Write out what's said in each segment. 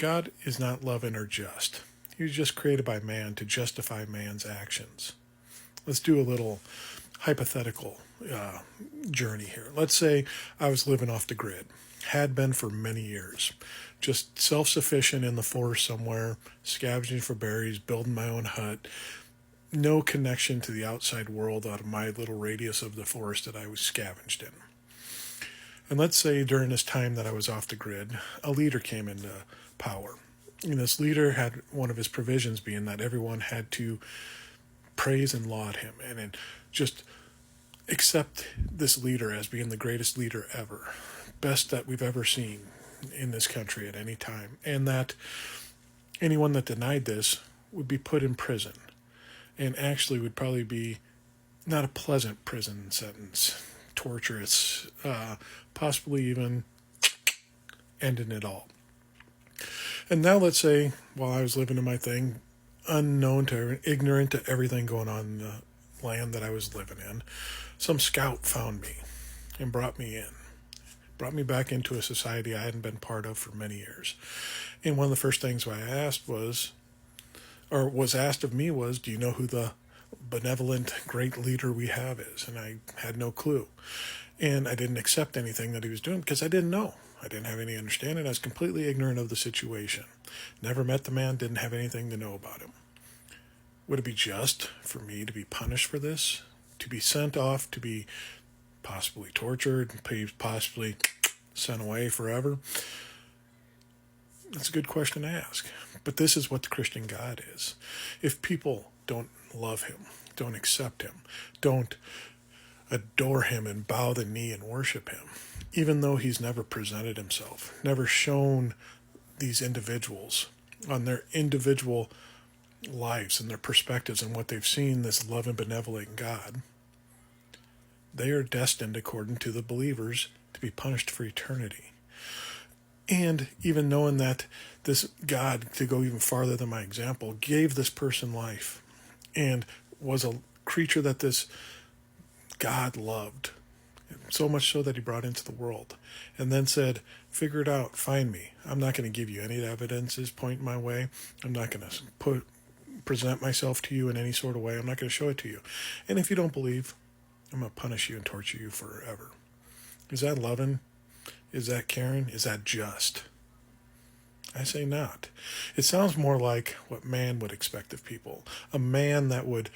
God is not loving or just. He was just created by man to justify man's actions. Let's do a little hypothetical journey here. Let's say I was living off the grid, had been for many years, just self-sufficient in the forest somewhere, scavenging for berries, building my own hut, no connection to the outside world out of my little radius of the forest that I was scavenged in. And let's say during this time that I was off the grid, a leader came into power. And this leader had one of his provisions being that everyone had to praise and laud him and just accept this leader as being the greatest leader ever, best that we've ever seen in this country at any time, and that anyone that denied this would be put in prison, and actually would probably be not a pleasant prison sentence, torturous, possibly even ending it all. And now let's say, while I was living in my thing, unknown to, ignorant to everything going on in the land that I was living in, some scout found me and brought me back into a society I hadn't been part of for many years. And one of the first things I asked was asked of me was, do you know who the benevolent great leader we have is? And I had no clue. And I didn't accept anything that he was doing because I didn't know. I didn't have any understanding. I was completely ignorant of the situation. Never met the man, didn't have anything to know about him. Would it be just for me to be punished for this? To be sent off, to be possibly tortured, possibly sent away forever? That's a good question to ask. But this is what the Christian God is. If people don't love him, don't accept him, don't adore him and bow the knee and worship him, even though he's never presented himself, never shown these individuals on their individual lives and their perspectives and what they've seen this love and benevolent God, they are destined, according to the believers, to be punished for eternity. And even knowing that this God, to go even farther than my example, gave this person life and was a creature that this God loved, so much so that he brought into the world, and then said, figure it out, find me. I'm not going to give you any evidences pointing my way. I'm not going to present myself to you in any sort of way. I'm not going to show it to you. And if you don't believe, I'm going to punish you and torture you forever. Is that loving? Is that caring? Is that just? I say not. It sounds more like what man would expect of people. A man that would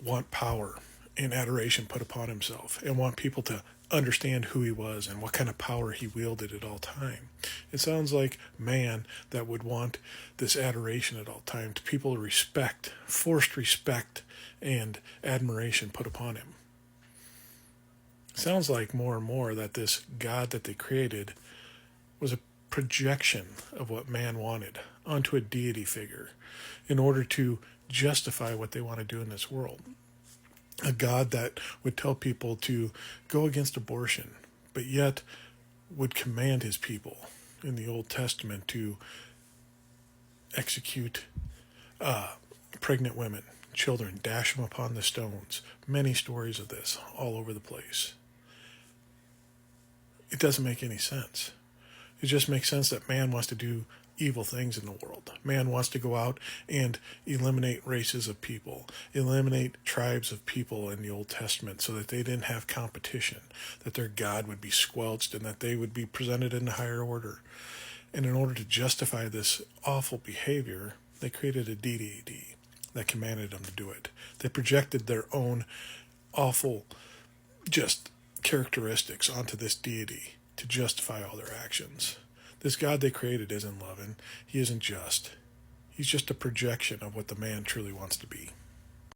want power and adoration put upon himself and want people to understand who he was and what kind of power he wielded at all time. It sounds like man that would want this adoration at all time, to people to respect, forced respect and admiration put upon him. It sounds like more and more that this God that they created was a projection of what man wanted onto a deity figure in order to justify what they want to do in this world. A God that would tell people to go against abortion, but yet would command his people in the Old Testament to execute pregnant women, children, dash them upon the stones. Many stories of this all over the place. It doesn't make any sense. It just makes sense that man wants to do evil things in the world. Man wants to go out and eliminate races of people, eliminate tribes of people in the Old Testament so that they didn't have competition, that their God would be squelched and that they would be presented in a higher order. And in order to justify this awful behavior, they created a deity that commanded them to do it. They projected their own awful just characteristics onto this deity to justify all their actions. This God they created isn't loving. He isn't just. He's just a projection of what the man truly wants to be.